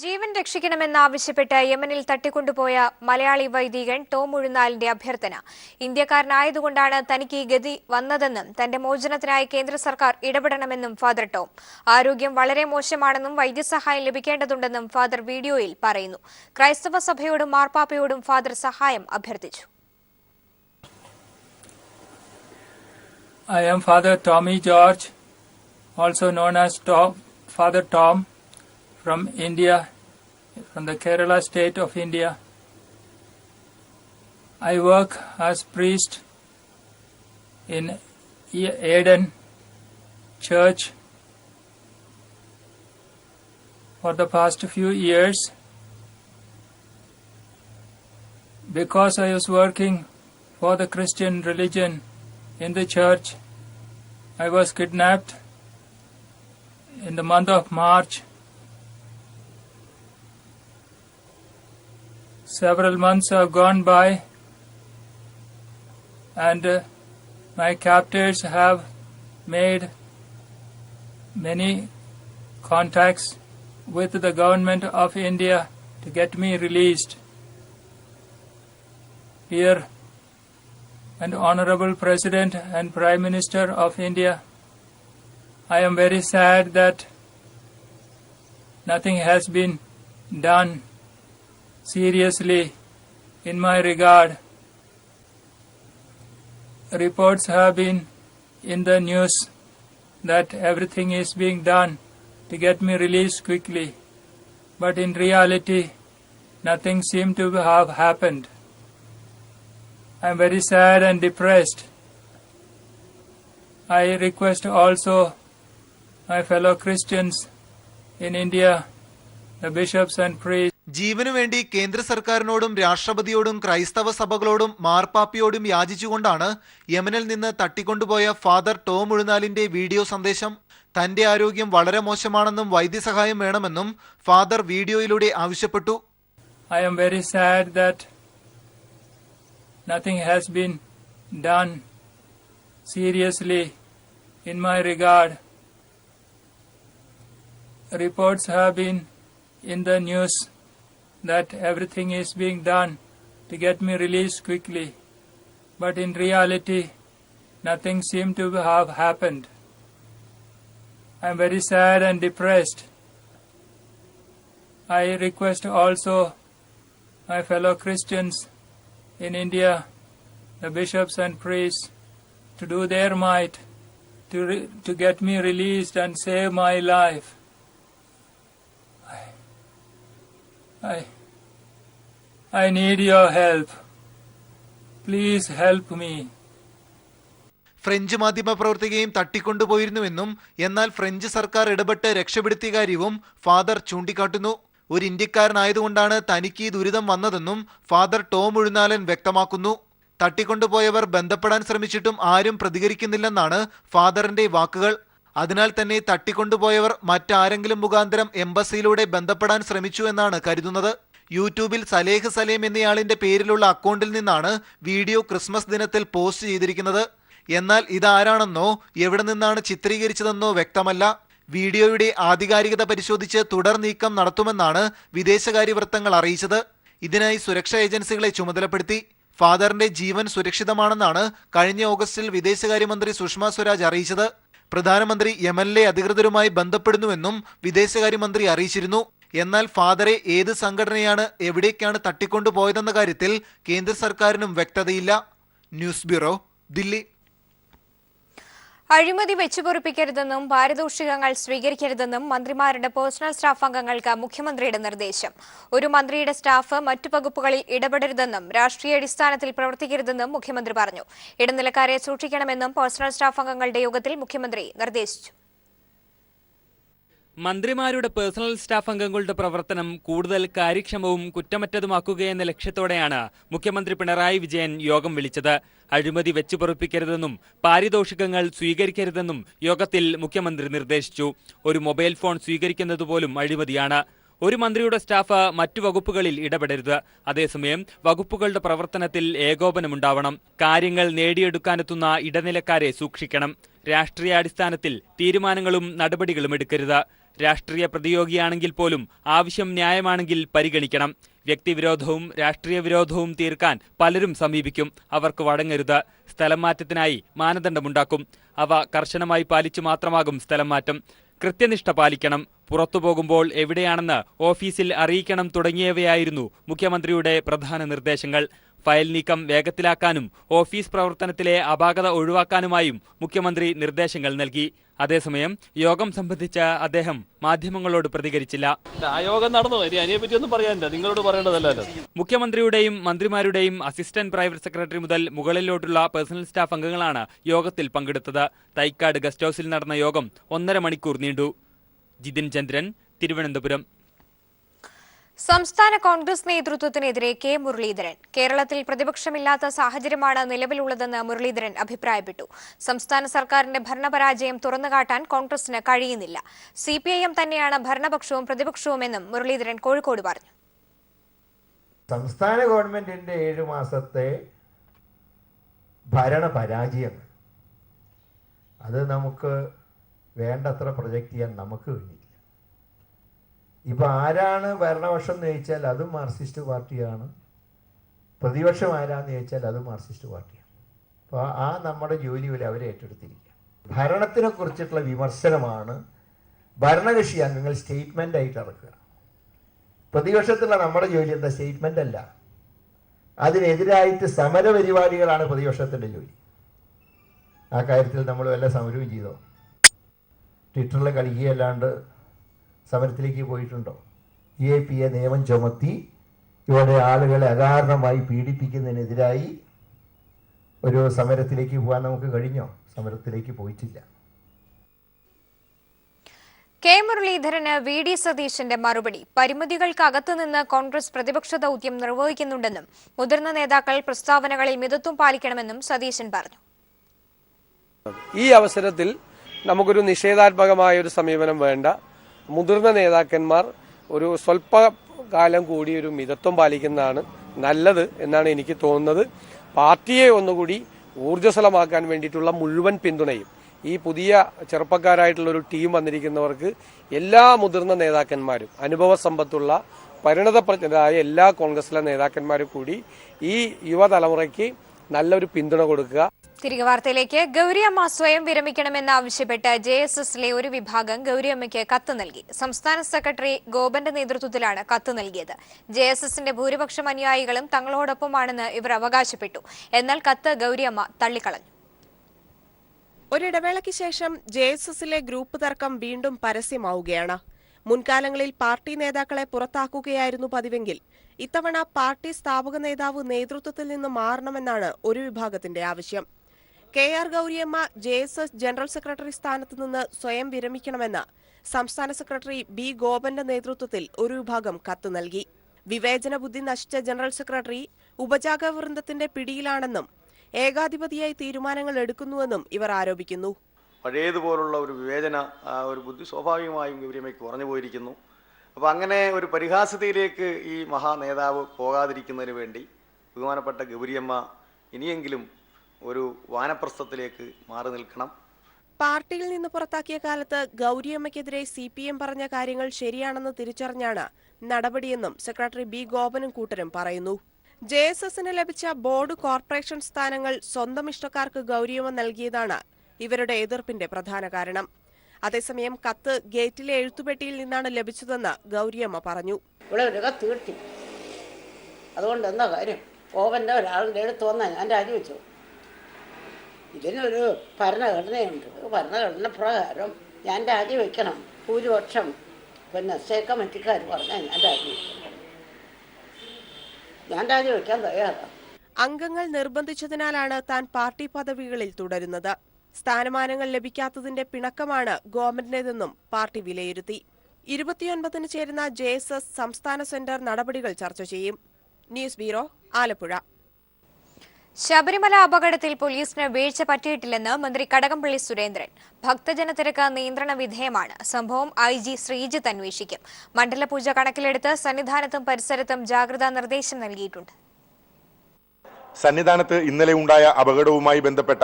ജീവൻ രക്ഷിക്കണമെന്നാവശ്യപ്പെട്ട് യമനിൽ തട്ടിക്കൊണ്ടുപോയ മലയാളി വൈദികൻ ടോം ഉഴുന്നാലിന്റെ അഭ്യർത്ഥന. ഇന്ത്യക്കാരനായതുകൊണ്ടാണ് തനിക്ക് ഈ ഗതി വന്നതെന്നും തന്റെ മോചനത്തിനായി കേന്ദ്ര സർക്കാർ ഇടപെടണമെന്നും ഫാദർ ടോം. ആരോഗ്യം വളരെ മോശമാണെന്നും വൈദ്യസഹായം ലഭിക്കേണ്ടതുണ്ടെന്നും ഫാദർ വീഡിയോയിൽ പറയുന്നു. ക്രൈസ്തവ സഭയോടും മാർപ്പാപ്പയോടും ഫാദർ സഹായം അഭ്യർത്ഥിച്ചു. I am Father Tommy George, also known as Father Tom, from India, from the Kerala state of India. I work as priest in Eden Church for the past few years. Because I was working for the Christian religion in the church, I was kidnapped in the month of March. Several months have gone by, and my captors have made many contacts with the government of India to get me released. Dear and Honorable President and Prime Minister of India, I am very sad that nothing has been done seriously in my regard. Reports have been in the news that everything is being done to get me released quickly, but in reality nothing seemed to have happened. I am very sad and depressed. I request also my fellow Christians in India, the bishops and priests. ജീവനു വേണ്ടി കേന്ദ്ര സർക്കാരിനോടും രാഷ്ട്രപതിയോടും ക്രൈസ്തവ സഭകളോടും മാർപ്പാപ്പയോടും യാചിച്ചുകൊണ്ടാണ് യമനിൽ നിന്ന് തട്ടിക്കൊണ്ടുപോയ father Tom ഉഴുന്നാലിന്റെ video സന്ദേശം. തന്റെ ആരോഗ്യം വളരെ മോശമാണെന്നും വൈദ്യസഹായം വേണമെന്നും ഫാദർ വീഡിയോയിലൂടെ ആവശ്യപ്പെട്ടു. I am very sad that nothing has been done seriously in my regard. Reports have been in the news that everything is being done to get me released quickly, but in reality nothing seemed to have happened. I am very sad and depressed. I request also my fellow Christians in India, the bishops and priests, to do their might to get me released and save my life. I need your help. Please help me. French മാധ്യമ പ്രവർത്തകയും തട്ടിക്കൊണ്ടുപോയിരുന്നുവെന്നും എന്നാൽ French സർക്കാർ ഇടപെട്ട് രക്ഷപ്പെടുത്തിയ കാര്യവും father ചൂണ്ടിക്കാട്ടുന്നു. ഒരു ഇന്ത്യക്കാരനായതുകൊണ്ടാണ് തനിക്ക് ഈ ദുരിതം വന്നതെന്നും ഫാദർ ടോം ഉഴുന്നാലൻ വ്യക്തമാക്കുന്നു. തട്ടിക്കൊണ്ടുപോയവർ ബന്ധപ്പെടാൻ ശ്രമിച്ചിട്ടും ആരും പ്രതികരിക്കുന്നില്ലെന്നാണ് ഫാദറിന്റെ വാക്കുകൾ. അതിനാൽ തന്നെ തട്ടിക്കൊണ്ടുപോയവർ മറ്റാരെങ്കിലും മുഖാന്തരം എംബസിയിലൂടെ ബന്ധപ്പെടാൻ ശ്രമിച്ചു എന്നാണ് കരുതുന്നത്. യൂട്യൂബിൽ സലേഹ് സലേം എന്നയാളിന്റെ പേരിലുള്ള അക്കൗണ്ടിൽ നിന്നാണ് വീഡിയോ ക്രിസ്മസ് ദിനത്തിൽ പോസ്റ്റ് ചെയ്തിരിക്കുന്നത്. എന്നാൽ ഇതാരാണെന്നോ എവിടെ നിന്നാണ് ചിത്രീകരിച്ചതെന്നോ വ്യക്തമല്ല. വീഡിയോയുടെ ആധികാരികത പരിശോധിച്ച് തുടർ നീക്കം നടത്തുമെന്നാണ് വിദേശകാര്യ വൃത്തങ്ങൾ അറിയിച്ചത്. ഇതിനായി സുരക്ഷാ ഏജൻസികളെ ചുമതലപ്പെടുത്തി. ഫാദറിന്റെ ജീവൻ സുരക്ഷിതമാണെന്നാണ് കഴിഞ്ഞ ഓഗസ്റ്റിൽ വിദേശകാര്യമന്ത്രി സുഷമ സ്വരാജ് അറിയിച്ചത്. പ്രധാനമന്ത്രി യമനിലെ അധികൃതരുമായി ബന്ധപ്പെടുന്നുവെന്നും വിദേശകാര്യമന്ത്രി അറിയിച്ചിരുന്നു. എന്നാൽ ഫാദറെ ഏത് സംഘടനയാണ് എവിടേക്കാണ് തട്ടിക്കൊണ്ടുപോയതെന്ന കാര്യത്തിൽ കേന്ദ്ര സർക്കാരിനും വ്യക്തതയില്ല. News bureau, Delhi. അഴിമതി വെച്ചുപൊറിപ്പിക്കരുതെന്നും പാരിതോഷികങ്ങൾ സ്വീകരിക്കരുതെന്നും മന്ത്രിമാരുടെ പേഴ്സണൽ സ്റ്റാഫ് അംഗങ്ങൾക്ക് മുഖ്യമന്ത്രിയുടെ നിർദ്ദേശം. ഒരു മന്ത്രിയുടെ സ്റ്റാഫ് മറ്റു വകുപ്പുകളിൽ ഇടപെടരുതെന്നും രാഷ്ട്രീയാടിസ്ഥാനത്തിൽ പ്രവർത്തിക്കരുതെന്നും മുഖ്യമന്ത്രി പറഞ്ഞു. ഇടനിലക്കാരെ സൂക്ഷിക്കണമെന്നും പേഴ്സണൽ സ്റ്റാഫ് അംഗങ്ങളുടെ യോഗത്തിൽ മുഖ്യമന്ത്രി നിർദ്ദേശിച്ചു. മന്ത്രിമാരുടെ പേഴ്സണൽ സ്റ്റാഫ് അംഗങ്ങളുടെ പ്രവർത്തനം കൂടുതൽ കാര്യക്ഷമവും കുറ്റമറ്റതുമാക്കുകയെന്ന ലക്ഷ്യത്തോടെയാണ് മുഖ്യമന്ത്രി പിണറായി വിജയൻ യോഗം വിളിച്ചത്. അഴിമതി വെച്ചുപൊറിപ്പിക്കരുതെന്നും പാരിതോഷികങ്ങൾ സ്വീകരിക്കരുതെന്നും യോഗത്തിൽ മുഖ്യമന്ത്രി നിർദ്ദേശിച്ചു. ഒരു മൊബൈൽ ഫോൺ സ്വീകരിക്കുന്നതുപോലും അഴിമതിയാണ്. ഒരു മന്ത്രിയുടെ സ്റ്റാഫ് മറ്റു വകുപ്പുകളിൽ ഇടപെടരുത്. അതേസമയം വകുപ്പുകളുടെ പ്രവർത്തനത്തിൽ ഏകോപനമുണ്ടാവണം. കാര്യങ്ങൾ നേടിയെടുക്കാനെത്തുന്ന ഇടനിലക്കാരെ സൂക്ഷിക്കണം. രാഷ്ട്രീയാടിസ്ഥാനത്തിൽ തീരുമാനങ്ങളും നടപടികളും എടുക്കരുത്. രാഷ്ട്രീയ പ്രതിയോഗിയാണെങ്കിൽ പോലും ആവശ്യം ന്യായമാണെങ്കിൽ പരിഗണിക്കണം. വ്യക്തിവിരോധവും രാഷ്ട്രീയ വിരോധവും തീർക്കാൻ പലരും സമീപിക്കും. അവർക്ക് വഴങ്ങരുത്. സ്ഥലം മാറ്റത്തിനായി മാനദണ്ഡമുണ്ടാക്കും. അവ കർശനമായി പാലിച്ചു മാത്രമാകും സ്ഥലം മാറ്റം. കൃത്യനിഷ്ഠ പാലിക്കണം. പുറത്തുപോകുമ്പോൾ എവിടെയാണെന്ന് ഓഫീസിൽ അറിയിക്കണം തുടങ്ങിയവയായിരുന്നു മുഖ്യമന്ത്രിയുടെ പ്രധാന നിർദ്ദേശങ്ങൾ. ഫയൽ നീക്കം വേഗത്തിലാക്കാനും ഓഫീസ് പ്രവർത്തനത്തിലെ അപാകത ഒഴിവാക്കാനുമായും മുഖ്യമന്ത്രി നിർദ്ദേശങ്ങൾ നൽകി. അതേസമയം യോഗം സംബന്ധിച്ച് അദ്ദേഹം മാധ്യമങ്ങളോട് പ്രതികരിച്ചില്ല. യോഗം നടന്നു, അതിനെപ്പറ്റി ഒന്നും പറയാനില്ല, നിങ്ങളോട് പറയേണ്ടതല്ലോ. മുഖ്യമന്ത്രിയുടെയും മന്ത്രിമാരുടെയും അസിസ്റ്റന്റ് പ്രൈവറ്റ് സെക്രട്ടറി മുതൽ മുകളിലോട്ടുള്ള പേഴ്സണൽ സ്റ്റാഫ് അംഗങ്ങളാണ് യോഗത്തിൽ പങ്കെടുത്തത്. തൈക്കാട് ഗസ്റ്റ് ഹൌസിൽ നടന്ന യോഗം 1.5 മണിക്കൂർ നീണ്ടു. ജിതിൻ ചന്ദ്രൻ, തിരുവനന്തപുരം. സംസ്ഥാന കോൺഗ്രസ് നേതൃത്വത്തിനെതിരെ കെ മുരളീധരൻ. കേരളത്തിൽ പ്രതിപക്ഷമില്ലാത്ത സാഹചര്യമാണ് നിലവിലുള്ളതെന്ന് മുരളീധരൻ അഭിപ്രായപ്പെട്ടു. സംസ്ഥാന സർക്കാരിന്റെ ഭരണപരാജയം തുറന്നുകാട്ടാൻ കോൺഗ്രസിന് കഴിയുന്നില്ല. CPIM തന്നെയാണ് ഭരണപക്ഷവും പ്രതിപക്ഷവുമെന്നും മുരളീധരൻ കോഴിക്കോട് പറഞ്ഞു. സംസ്ഥാന ഗവൺമെന്റിന്റെ 7 മാസത്തെ ഭരണപരാജയം അത് നമുക്ക് വേണ്ടത്ര പ്രൊജക്റ്റ് ചെയ്യാൻ നമുക്ക് കഴിഞ്ഞില്ല. ഇപ്പൊ ആരാണ് ഭരണപക്ഷം എന്ന് ചോദിച്ചാൽ അതും മാർക്സിസ്റ്റ് പാർട്ടിയാണ്, പ്രതിപക്ഷം ആരാന്ന് ചോദിച്ചാൽ അതും മാർക്സിസ്റ്റ് പാർട്ടിയാണ്. അപ്പോൾ നമ്മുടെ ജോലി പോലെ അവരെ ഏറ്റെടുത്തിരിക്കുക. ഭരണത്തിനെ കുറിച്ചിട്ടുള്ള വിമർശനമാണ് ഭരണകക്ഷി അംഗങ്ങൾ സ്റ്റേറ്റ്മെന്റ് ആയിട്ട് ഇറക്കുക. പ്രതിപക്ഷത്തുള്ള നമ്മുടെ ജോലി എന്താ? സ്റ്റേറ്റ്മെന്റ് അല്ല, അതിനെതിരായിട്ട് സമരപരിപാടികളാണ് പ്രതിപക്ഷത്തിന്റെ ജോലി. ആ കാര്യത്തിൽ നമ്മൾ വല്ല സമരവും ചെയ്തോ? ട്വിറ്ററിൽ കളിക്കുകയല്ലാണ്ട് സമരത്തിലേക്ക് പോയിട്ടുണ്ടോ? GIPA നിയമം ചുമത്തി ഇവിടെ ആളുകളെ അകാരണമായി പീഡിപ്പിക്കുന്നതിനെതിരായി ഒരു സമരത്തിലേക്ക് പോകാൻ നമുക്ക് കഴിഞ്ഞോ? സമരത്തിലേക്ക് പോയിട്ടില്ല. കെ മുരളീധരന് VD സതീശന്റെ മറുപടി. പരിമിതികൾക്കകത്തുനിന്ന് കോൺഗ്രസ് പ്രതിപക്ഷ ദൌത്യം നിർവഹിക്കുന്നുണ്ടെന്നും മുതിർന്ന നേതാക്കൾ പ്രസ്താവനകളിൽ മിതത്വം പാലിക്കണമെന്നും സതീശൻ പറഞ്ഞു. ഈ അവസരത്തിൽ നമുക്കൊരു നിഷേധാത്മകമായ ഒരു സമീപനം വേണ്ട. മുതിർന്ന നേതാക്കന്മാർ ഒരു സ്വല്പകാലം കൂടി ഒരു മിതത്വം പാലിക്കുന്നതാണ് നല്ലത് എന്നാണ് എനിക്ക് തോന്നുന്നത്. പാർട്ടിയെ ഒന്നുകൂടി ഊർജ്ജസ്വലമാക്കാൻ വേണ്ടിയിട്ടുള്ള മുഴുവൻ പിന്തുണയും ഈ പുതിയ ചെറുപ്പക്കാരായിട്ടുള്ള ഒരു ടീം വന്നിരിക്കുന്നവർക്ക് എല്ലാ മുതിർന്ന നേതാക്കന്മാരും അനുഭവ സമ്പത്തുള്ള പരിണതപ്രജ്ഞരായ എല്ലാ കോൺഗ്രസിലെ നേതാക്കന്മാരും കൂടി ഈ യുവതലമുറയ്ക്ക് നല്ലൊരു പിന്തുണ കൊടുക്കുക. തിരികെ വാർത്തയിലേക്ക്. ഗൗരിയമ്മ സ്വയം വിരമിക്കണമെന്നാവശ്യപ്പെട്ട് JSSലെ ഒരു വിഭാഗം ഗൗരിയമ്മയ്ക്ക് കത്ത് നൽകി. സംസ്ഥാന സെക്രട്ടറി ഗോപന്റെ നേതൃത്വത്തിലാണ് കത്ത് നൽകിയത്. JSSന്റെ ഭൂരിപക്ഷം അനുയായികളും തങ്ങളോടൊപ്പമാണെന്ന് ഇവർ അവകാശപ്പെട്ടു. എന്നാൽ കത്ത് ഗൗരിയമ്മ തള്ളിക്കളഞ്ഞു. ഒരിടവേളയ്ക്ക് ശേഷം JSSലെ ഗ്രൂപ്പ് തർക്കം വീണ്ടും പരസ്യമാവുകയാണ്. മുൻകാലങ്ങളിൽ പാർട്ടി നേതാക്കളെ പുറത്താക്കുകയായിരുന്നു പതിവെങ്കിൽ ഇത്തവണ പാർട്ടി സ്ഥാപക നേതാവ് നേതൃത്വത്തിൽ നിന്ന് മാറണമെന്നാണ് ഒരു വിഭാഗത്തിന്റെ ആവശ്യം. KR Gowri Amma JSS general secretary സ്ഥാനത്ത് നിന്ന് സ്വയം വിരമിക്കണമെന്ന് സംസ്ഥാന സെക്രട്ടറി B ഗോപന്റെ നേതൃത്വത്തിൽ ഒരു വിഭാഗം കത്ത് നൽകി. വിവേചന ബുദ്ധി നശിച്ച ജനറൽ സെക്രട്ടറി ഉപജാക വൃന്ദത്തിന്റെ പിടിയിലാണെന്നും ഏകാധിപതിയായി തീരുമാനങ്ങൾ എടുക്കുന്നുവെന്നും ഇവർ ആരോപിക്കുന്നു. പഴയതുപോലുള്ള ഒരു വിവേചന ഒരു ബുദ്ധി സ്വാഭാവികമായും ഗൗരിയമ്മയ്ക്ക് കുറഞ്ഞു പോയിരിക്കുന്നു. അപ്പോൾ അങ്ങനെ ഒരു പരിഹാസ്യതയിലേക്ക് ഈ മഹാനേതാവ് പോകാതിരിക്കുന്നതിന് വേണ്ടി ബഹുമാനപ്പെട്ട ഗൗരിയമ്മ ഇനിയെങ്കിലും ഒരു വാനപ്രസ്ഥത്തിലേക്ക് മാറി നിൽക്കണം. പാർട്ടിയിൽ നിന്ന് പുറത്താക്കിയ കാലത്ത് ഗൗരിയമ്മയ്ക്കെതിരെ CPM പറഞ്ഞ കാര്യങ്ങൾ ശരിയാണെന്ന് തിരിച്ചറിഞ്ഞാണ് നടപടിയെന്നും സെക്രട്ടറി B ഗോപനും കൂട്ടരും പറയുന്നു. JSSന് ലഭിച്ച ബോർഡ് കോർപ്പറേഷൻ സ്ഥാനങ്ങൾ സ്വന്തം ഇഷ്ടക്കാർക്ക് ഗൗരിയമ്മ നൽകിയതാണ് ഇവരുടെ എതിർപ്പിന്റെ പ്രധാന കാരണം. അതേസമയം കത്ത് ഗേറ്റിലെ എഴുത്തുപെട്ടിയിൽ നിന്നാണ് ലഭിച്ചതെന്ന് ഗൗരിയമ്മ പറഞ്ഞു. ഇവിടെ ഒരു കത്ത് കിട്ടി, അതുകൊണ്ട് എന്താ കാര്യം? ഗോപന്റെ ഒരാളുടെ അടുത്ത് വന്നാൽ ഞാൻ രാജിവെച്ചു. ഇതിനൊരു ഭരണഘടനയുണ്ട്. ഭരണഘടന പ്രകാരം ഞാൻ രാജിവെക്കണം. ഭൂരിപക്ഷം സ്റ്റേറ്റ് കമ്മിറ്റിക്കാർ പറഞ്ഞാൽ ഞാൻ രാജിവെക്കണം. ഞാൻ രാജിവെക്കാൻ തയ്യാറാണ്. അംഗങ്ങൾ നിർബന്ധിച്ചതിനാലാണ് താൻ പാർട്ടി പദവികളിൽ തുടരുന്നത്. സ്ഥാനമാനങ്ങൾ ലഭിക്കാത്തതിന്റെ പിണക്കമാണ് ഗവൺമെന്റിന്റേതെന്നും പാർട്ടി വിലയിരുത്തി. 29-ന് ചേരുന്ന JSS സംസ്ഥാന സെന്റർ നടപടികൾ ചർച്ച ചെയ്യും. News bureau, Alappuzha. ശബരിമല അപകടത്തിൽ പോലീസിന് വീഴ്ച പറ്റിയിട്ടില്ലെന്ന് മന്ത്രി കടകംപള്ളി സുരേന്ദ്രൻ. ഭക്തജന തിരക്ക് നിയന്ത്രണ വിധേയമാണ്. സംഭവം IG ശ്രീജിത്ത് അന്വേഷിക്കും. മണ്ഡലപൂജ കണക്കിലെടുത്ത് സന്നിധാനത്തും പരിസരത്തും ജാഗ്രതാ നിർദ്ദേശം നൽകിയിട്ടുണ്ട്. സന്നിധാനത്ത് ഇന്നലെ ഉണ്ടായ അപകടവുമായി ബന്ധപ്പെട്ട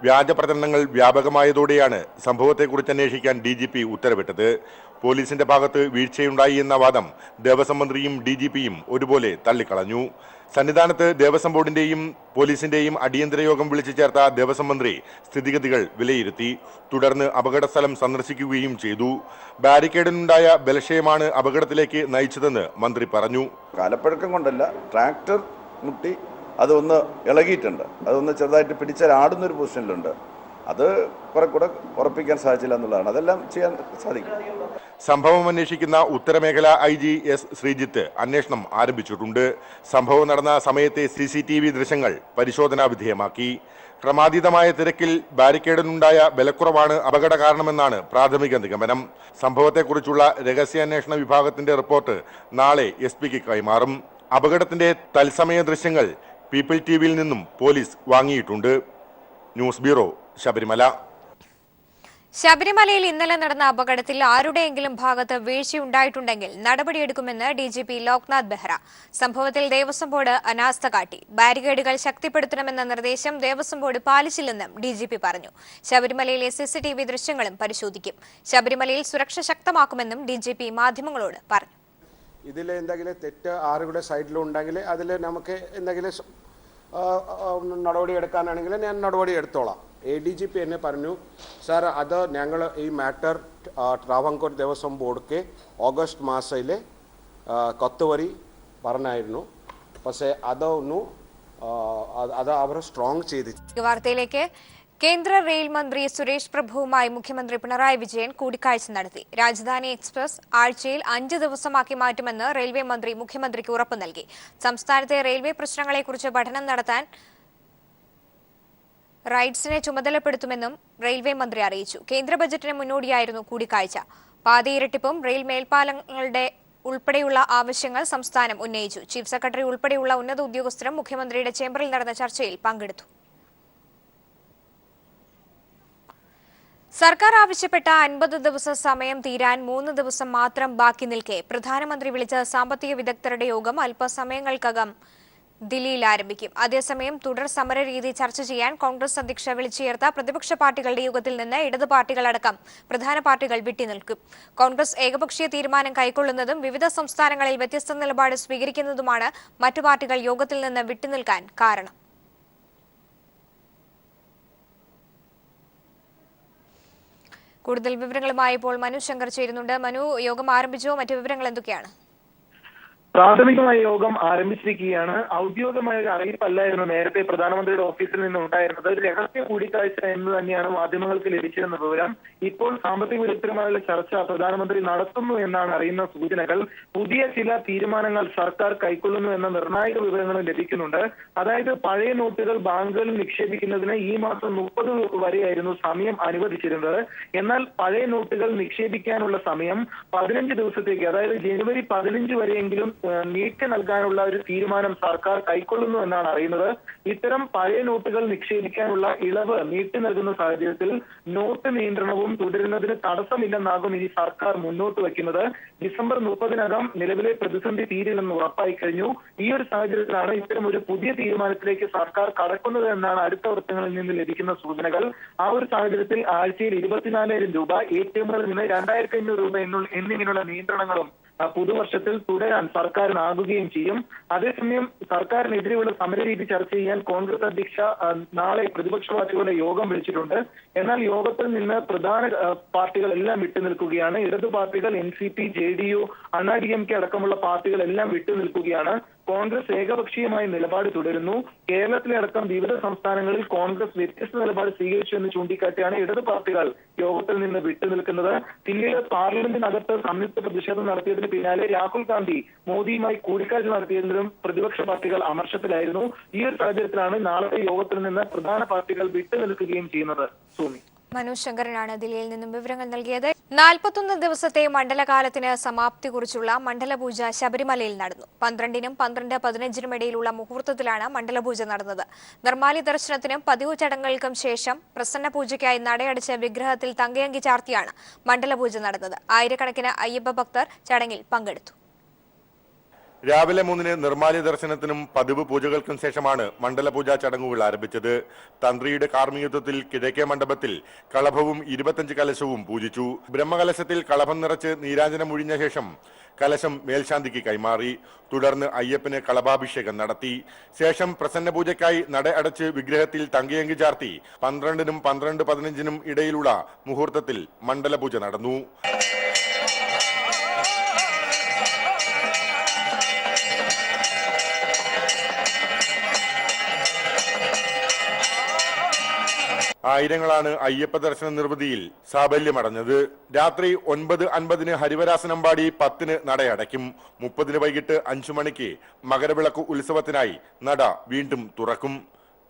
വ്യാജ പ്രചരണങ്ങൾ വ്യാപകമായതോടെയാണ് സംഭവത്തെക്കുറിച്ച് അന്വേഷിക്കാൻ DGP ഉത്തരവിട്ടത്. പോലീസിന്റെ ഭാഗത്ത് വീഴ്ചയുണ്ടായി എന്ന വാദം ദേവസ്വം മന്ത്രിയും DGPയും ഒരുപോലെ തള്ളിക്കളഞ്ഞു. സന്നിധാനത്ത് ദേവസ്വം ബോർഡിന്റെയും പോലീസിന്റെയും അടിയന്തര യോഗം വിളിച്ചു ചേർത്ത ദേവസ്വം മന്ത്രി സ്ഥിതിഗതികൾ വിലയിരുത്തി. തുടർന്ന് അപകടസ്ഥലം സന്ദർശിക്കുകയും ചെയ്തു. ബാരിക്കേഡിനുണ്ടായ ബലക്ഷയമാണ് അപകടത്തിലേക്ക് നയിച്ചതെന്ന് മന്ത്രി പറഞ്ഞു. കാലപ്പഴക്കം കൊണ്ടല്ല, ട്രാക്ടർ മുട്ടി അതൊന്ന് ഇളകിയിട്ടുണ്ട്. അതൊന്ന് ചെറുതായിട്ട് പിടിച്ചാടുന്നൊരു പൊസിഷനിലുണ്ട്. അത് കുറെ കൂടെ ഉറപ്പിക്കാൻ സാധിച്ചില്ല എന്നുള്ളതാണ്. അതെല്ലാം ചെയ്യാൻ സാധിക്കും. സംഭവം അന്വേഷിക്കുന്ന ഉത്തരമേഖല IG S ശ്രീജിത്ത് അന്വേഷണം ആരംഭിച്ചിട്ടുണ്ട്. സംഭവം നടന്ന സമയത്തെ CCTV ദൃശ്യങ്ങൾ പരിശോധനാ വിധേയമാക്കി. ക്രമാതീതമായ തിരക്കിൽ ബാരിക്കേഡിനുണ്ടായ ബലക്കുറവാണ് അപകട കാരണമെന്നാണ് പ്രാഥമിക നിഗമനം. സംഭവത്തെക്കുറിച്ചുള്ള രഹസ്യാന്വേഷണ വിഭാഗത്തിന്റെ റിപ്പോർട്ട് നാളെ SP-ക്ക് കൈമാറും. അപകടത്തിന്റെ തത്സമയ ദൃശ്യങ്ങൾ പീപ്പിൾ TVയിൽ നിന്നും പോലീസ് വാങ്ങിയിട്ടുണ്ട്. News bureau, Sabarimala. ശബരിമലയിൽ ഇന്നലെ നടന്ന അപകടത്തിൽ ആരുടെയെങ്കിലും ഭാഗത്ത് വീഴ്ചയുണ്ടായിട്ടുണ്ടെങ്കിൽ നടപടിയെടുക്കുമെന്ന് DGP ലോക്നാഥ് ബെഹ്റ. സംഭവത്തിൽ ദേവസ്വം ബോർഡ് അനാസ്ഥ കാട്ടി. ബാരിക്കേഡുകൾ ശക്തിപ്പെടുത്തണമെന്ന നിർദ്ദേശം ദേവസ്വം ബോർഡ് പാലിച്ചില്ലെന്നും DGP പറഞ്ഞു. ശബരിമലയിലെ CCTV ദൃശ്യങ്ങളും പരിശോധിക്കും. ശബരിമലയിൽ സുരക്ഷ ശക്തമാക്കുമെന്നും DGP മാധ്യമങ്ങളോട് പറഞ്ഞു. ഇതിൽ എന്തെങ്കിലും തെറ്റ് ആരുടെ സൈഡിലുണ്ടെങ്കിൽ അതിൽ നമുക്ക് എന്തെങ്കിലും നടപടി എടുക്കാനാണെങ്കിൽ ഞാൻ നടപടി എടുത്തോളാം. ADGP എന്നെ പറഞ്ഞു, സാർ അത് ഞങ്ങൾ ഈ മാറ്റർ ട്രാവൻകൂർ ദേവസ്വം ബോർഡിക്ക് ഓഗസ്റ്റ് മാസത്തിലെ കത്തുവരി പറഞ്ഞായിരുന്നു. പക്ഷേ അതൊന്നും അത് അവർ സ്ട്രോങ് ചെയ്തിട്ട്. വാർത്തയിലേക്ക്. കേന്ദ്ര റെയിൽ മന്ത്രി സുരേഷ് പ്രഭുവുമായി മുഖ്യമന്ത്രി പിണറായി വിജയൻ കൂടിക്കാഴ്ച നടത്തി. രാജധാനി എക്സ്പ്രസ് ആഴ്ചയിൽ 5 ദിവസമാക്കി മാറ്റുമെന്ന് റെയിൽവേ മന്ത്രി മുഖ്യമന്ത്രിക്ക് ഉറപ്പ് നൽകി. സംസ്ഥാനത്തെ റെയിൽവേ പ്രശ്നങ്ങളെക്കുറിച്ച് പഠനം നടത്താൻ റൈഡ്സിനെ ചുമതലപ്പെടുത്തുമെന്നും റെയിൽവേ മന്ത്രി അറിയിച്ചു. കേന്ദ്ര ബജറ്റിന് മുന്നോടിയായിരുന്നു കൂടിക്കാഴ്ച. പാതയിരട്ടിപ്പും റെയിൽ മേൽപ്പാലങ്ങളുടെ ഉൾപ്പെടെയുള്ള ആവശ്യങ്ങൾ സംസ്ഥാനം ഉന്നയിച്ചു. ചീഫ് സെക്രട്ടറി ഉൾപ്പെടെയുള്ള ഉന്നത ഉദ്യോഗസ്ഥരും മുഖ്യമന്ത്രിയുടെ ചേംബറിൽ നടന്ന ചർച്ചയിൽ പങ്കെടുത്തു. സർക്കാർ ആവശ്യപ്പെട്ട 50 ദിവസ സമയം തീരാൻ 3 ദിവസം മാത്രം ബാക്കി നിൽക്കെ പ്രധാനമന്ത്രി വിളിച്ച സാമ്പത്തിക വിദഗ്ധരുടെ യോഗം അല്പസമയങ്ങൾക്കകം ദില്ലിയിൽ ആരംഭിക്കും. അതേസമയം തുടർ സമര രീതി ചർച്ച ചെയ്യാൻ കോൺഗ്രസ് അധ്യക്ഷ വിളിച്ചു ചേർത്ത പ്രതിപക്ഷ പാർട്ടികളുടെ യോഗത്തിൽ നിന്ന് ഇടതു പാർട്ടികളടക്കം പ്രധാന പാർട്ടികൾ വിട്ടുനിൽക്കും. കോൺഗ്രസ് ഏകപക്ഷീയ തീരുമാനം കൈക്കൊള്ളുന്നതും വിവിധ സംസ്ഥാനങ്ങളിൽ വ്യത്യസ്ത നിലപാട് സ്വീകരിക്കുന്നതുമാണ് മറ്റു പാർട്ടികൾ യോഗത്തിൽ നിന്ന് വിട്ടുനിൽക്കാൻ കാരണം. കൂടുതൽ വിവരങ്ങളുമായി ഇപ്പോൾ മനു ശങ്കർ ചേരുന്നുണ്ട്. മനു, യോഗം ആരംഭിച്ചോ? മറ്റു വിവരങ്ങൾ എന്തൊക്കെയാണ്? പ്രാഥമികമായ യോഗം ആരംഭിച്ചിരിക്കുകയാണ്. ഔദ്യോഗികമായ ഒരു അറിയിപ്പല്ലായിരുന്നു നേരത്തെ പ്രധാനമന്ത്രിയുടെ ഓഫീസിൽ നിന്ന് ഉണ്ടായിരുന്നത്. ഒരു രഹസ്യ കൂടിക്കാഴ്ച എന്ന് തന്നെയാണ് മാധ്യമങ്ങൾക്ക് ലഭിച്ചിരുന്ന വിവരം. ഇപ്പോൾ സാമ്പത്തിക വിദഗ്ധരുമായുള്ള ചർച്ച പ്രധാനമന്ത്രി നടത്തുന്നു എന്നാണ് അറിയുന്ന സൂചനകൾ. പുതിയ ചില തീരുമാനങ്ങൾ സർക്കാർ കൈക്കൊള്ളുന്നു എന്ന നിർണായക വിവരങ്ങളും ലഭിക്കുന്നുണ്ട്. അതായത് പഴയ നോട്ടുകൾ ബാങ്കുകളിൽ നിക്ഷേപിക്കുന്നതിന് ഈ മാസം 30 വരെയായിരുന്നു സമയം അനുവദിച്ചിരുന്നത്. എന്നാൽ പഴയ നോട്ടുകൾ നിക്ഷേപിക്കാനുള്ള സമയം 15 ദിവസത്തേക്ക്, അതായത് ജനുവരി 15 വരെയെങ്കിലും നീട്ടി നൽകാനുള്ള ഒരു തീരുമാനം സർക്കാർ കൈക്കൊള്ളുന്നു എന്നാണ് അറിയുന്നത്. ഇത്തരം പഴയ നോട്ടുകൾ നിക്ഷേപിക്കാനുള്ള ഇളവ് നീട്ടി നൽകുന്ന സാഹചര്യത്തിൽ നോട്ട് നിയന്ത്രണവും തുടരുന്നതിന് തടസ്സമില്ലെന്നാകും ഇനി സർക്കാർ മുന്നോട്ട് വയ്ക്കുന്നത്. ഡിസംബർ 30-നകം നിലവിലെ പ്രതിസന്ധി തീരില്ലെന്ന് ഉറപ്പായി കഴിഞ്ഞു. ഈ ഒരു സാഹചര്യത്തിലാണ് ഇത്തരം ഒരു പുതിയ തീരുമാനത്തിലേക്ക് സർക്കാർ കടക്കുന്നത് എന്നാണ് അടുത്ത വൃത്തങ്ങളിൽ നിന്ന് ലഭിക്കുന്ന സൂചനകൾ. ആ ഒരു സാഹചര്യത്തിൽ ആഴ്ചയിൽ 24,000 രൂപ, ATM-കളിൽ നിന്ന് 2,500 രൂപ എന്നിങ്ങനെയുള്ള നിയന്ത്രണങ്ങളും പുതുവർഷത്തിൽ തുടരാൻ സർക്കാരിനാകുകയും ചെയ്യും. അതേസമയം സർക്കാരിനെതിരെയുള്ള സമരരീതി ചർച്ച ചെയ്യാൻ കോൺഗ്രസ് അധ്യക്ഷ നാളെ പ്രതിപക്ഷ പാർട്ടികളുടെ യോഗം വിളിച്ചിട്ടുണ്ട്. എന്നാൽ യോഗത്തിൽ നിന്ന് പ്രധാന പാർട്ടികളെല്ലാം വിട്ടുനിൽക്കുകയാണ്. ഇടതു പാർട്ടികൾ NCP, JDU, DMK അടക്കമുള്ള പാർട്ടികളെല്ലാം വിട്ടുനിൽക്കുകയാണ്. കോൺഗ്രസ് ഏകപക്ഷീയമായ നിലപാട് തുടരുന്നു. കേരളത്തിലെ അടക്കം വിവിധ സംസ്ഥാനങ്ങളിൽ കോൺഗ്രസ് വ്യത്യസ്ത നിലപാട് സ്വീകരിച്ചു എന്ന് ചൂണ്ടിക്കാട്ടിയാണ് ഇടതു പാർട്ടികൾ യോഗത്തിൽ നിന്ന് വിട്ടുനിൽക്കുന്നത്. പിന്നീട് പാർലമെന്റിനകത്ത് സംയുക്ത പ്രതിഷേധം നടത്തിയതിന് പിന്നാലെ രാഹുൽ ഗാന്ധി മോദിയുമായി കൂടിക്കാഴ്ച നടത്തിയതിലും പ്രതിപക്ഷ പാർട്ടികൾ അമർഷത്തിലായിരുന്നു. ഈ ഒരു സാഹചര്യത്തിലാണ് നാളത്തെ യോഗത്തിൽ നിന്ന് പ്രധാന പാർട്ടികൾ വിട്ടുനിൽക്കുകയും ചെയ്യുന്നത്. സൂമി, മനു ശങ്കരനാണ് ദില്ലിയിൽ നിന്നും വിവരങ്ങൾ നൽകിയത്. 41 ദിവസത്തെ മണ്ഡലകാലത്തിന് സമാപ്തി കുറിച്ചുള്ള മണ്ഡലപൂജ ശബരിമലയിൽ നടന്നു. 12-നും 12-15-നും ഇടയിലുള്ള മുഹൂർത്തത്തിലാണ് മണ്ഡലപൂജ നടന്നത്. നിർമ്മാല്യ ദർശനത്തിനും പതിവ് ചടങ്ങുകൾക്കും ശേഷം പ്രസന്ന പൂജയ്ക്കായി നടയടച്ച വിഗ്രഹത്തിൽ തങ്കയങ്കി ചാർത്തിയാണ് മണ്ഡലപൂജ നടന്നത്. ആയിരക്കണക്കിന് അയ്യപ്പ ഭക്തർ ചടങ്ങിൽ പങ്കെടുത്തു. രാവിലെ 3-ന് നിർമ്മാല്യ ദർശനത്തിനും പതിവ് പൂജകൾക്കും ശേഷമാണ് മണ്ഡലപൂജാ ചടങ്ങുകൾ ആരംഭിച്ചത്. തന്ത്രിയുടെ കാർമ്മികത്വത്തിൽ കിഴക്കേ മണ്ഡപത്തിൽ കളഭവും 25 കലശവും പൂജിച്ചു. ബ്രഹ്മകലശത്തിൽ കളഭം നിറച്ച് നീരാഞ്ജനം ഒഴിഞ്ഞ ശേഷം കലശം മേൽശാന്തിക്ക് കൈമാറി. തുടർന്ന് അയ്യപ്പന് കളഭാഭിഷേകം നടത്തി. ശേഷം പ്രസന്ന പൂജയ്ക്കായി നട അടച്ച് വിഗ്രഹത്തിൽ തങ്കയങ്കി ചാർത്തി 12-നും 12:15-നും ഇടയിലുള്ള മുഹൂർത്തത്തിൽ മണ്ഡലപൂജ നടന്നു. ആയിരങ്ങളാണ് അയ്യപ്പ ദർശന നിർവൃതിയിൽ സാഫല്യമടഞ്ഞത്. രാത്രി 9:50-ന് ഹരിവരാസനം പാടി 10-ന് നടയടയ്ക്കും. 30-ന് വൈകിട്ട് 5 മണിക്ക് മകരവിളക്ക് ഉത്സവത്തിനായി നട വീണ്ടും തുറക്കും.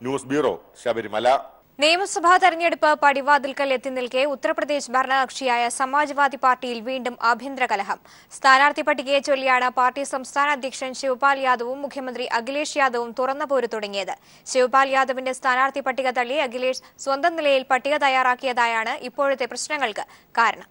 News bureau, Sabarimala. നിയമസഭാ തെരഞ്ഞെടുപ്പ് പടിവാതിൽക്കൽ എത്തി നിൽക്കെ ഉത്തർപ്രദേശ് ഭരണകക്ഷിയായ സമാജ്വാദി പാർട്ടിയിൽ വീണ്ടും ആഭ്യന്തര കലഹം. സ്ഥാനാർത്ഥി പട്ടികയെ ചൊല്ലിയാണ് പാർട്ടി സംസ്ഥാന അധ്യക്ഷൻ ശിവപാൽ യാദവും മുഖ്യമന്ത്രി അഖിലേഷ് യാദവും തുറന്ന പോര് തുടങ്ങിയത്. ശിവപാൽ യാദവിന്റെ സ്ഥാനാർത്ഥി പട്ടിക തള്ളി അഖിലേഷ് സ്വന്തം നിലയിൽ പട്ടിക തയ്യാറാക്കിയതായാണ് ഇപ്പോഴത്തെ പ്രശ്നങ്ങൾക്ക് കാരണം.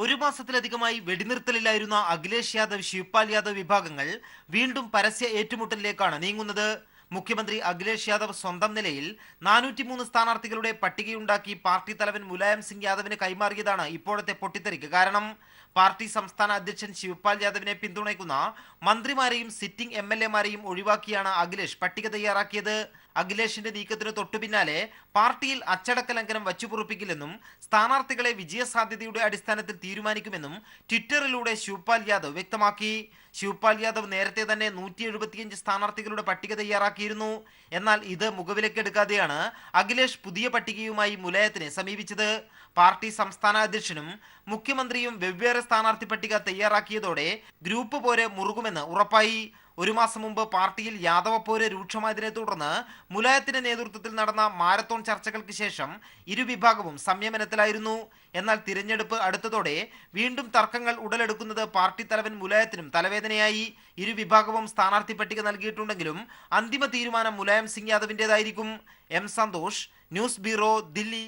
ഒരു മാസത്തിലധികമായി വെടിനിർത്തലിലായിരുന്ന അഖിലേഷ് യാദവ്, ശിവപാൽ യാദവ് വിഭാഗങ്ങൾ വീണ്ടും പരസ്യ ഏറ്റുമുട്ടലിലേക്കാണ് നീങ്ങുന്നത്. മുഖ്യമന്ത്രി അഖിലേഷ് യാദവ് സ്വന്തം നിലയിൽ 403 സ്ഥാനാർത്ഥികളുടെ പട്ടികയുണ്ടാക്കി പാർട്ടി തലവൻ മുലായം സിംഗ് യാദവിന് കൈമാറിയതാണ് ഇപ്പോഴത്തെ പൊട്ടിത്തെറിക്ക് കാരണം. പാർട്ടി സംസ്ഥാന അധ്യക്ഷൻ ശിവപാൽ യാദവിനെ പിന്തുണയ്ക്കുന്ന മന്ത്രിമാരെയും സിറ്റിംഗ് MLA-മാരെയും ഒഴിവാക്കിയാണ് അഖിലേഷ് പട്ടിക തയ്യാറാക്കിയത്. അഖിലേഷിന്റെ നീക്കത്തിന് തൊട്ടുപിന്നാലെ പാർട്ടിയിൽ അച്ചടക്ക ലംഘനം വച്ചുപൊറുപ്പിക്കില്ലെന്നും സ്ഥാനാർത്ഥികളെ വിജയസാധ്യതയുടെ അടിസ്ഥാനത്തിൽ തീരുമാനിക്കുമെന്നും ട്വിറ്ററിലൂടെ ശിവപാൽ യാദവ് വ്യക്തമാക്കി. ശിവപാൽ യാദവ് നേരത്തെ തന്നെ 175 സ്ഥാനാർത്ഥികളുടെ പട്ടിക തയ്യാറാക്കിയിരുന്നു. എന്നാൽ ഇത് മുഖവിലക്കെടുക്കാതെയാണ് അഖിലേഷ് പുതിയ പട്ടികയുമായി മുലായത്തിനെ സമീപിച്ചത്. പാർട്ടി സംസ്ഥാന അധ്യക്ഷനും മുഖ്യമന്ത്രിയും വെവ്വേറെ സ്ഥാനാർത്ഥി പട്ടിക തയ്യാറാക്കിയതോടെ ഗ്രൂപ്പ് പോര് മുറുകുമെന്ന് ഉറപ്പായി. ഒരു മാസം മുമ്പ് പാർട്ടിയിൽ യാദവ പോര് രൂക്ഷമായതിനെ തുടർന്ന് മുലായത്തിന്റെ നേതൃത്വത്തിൽ നടന്ന മാരത്തോൺ ചർച്ചകൾക്ക് ശേഷം ഇരുവിഭാഗവും സംയമനത്തിലായിരുന്നു. എന്നാൽ തിരഞ്ഞെടുപ്പ് അടുത്തതോടെ വീണ്ടും തർക്കങ്ങൾ ഉടലെടുക്കുന്നത് പാർട്ടി തലവൻ മുലായത്തിനും തലവേദനയായി. ഇരുവിഭാഗവും സ്ഥാനാർത്ഥി പട്ടിക നൽകിയിട്ടുണ്ടെങ്കിലും അന്തിമ തീരുമാനം മുലായം സിംഗ് യാദവിന്റേതായിരിക്കും. M Santosh, news bureau, Delhi.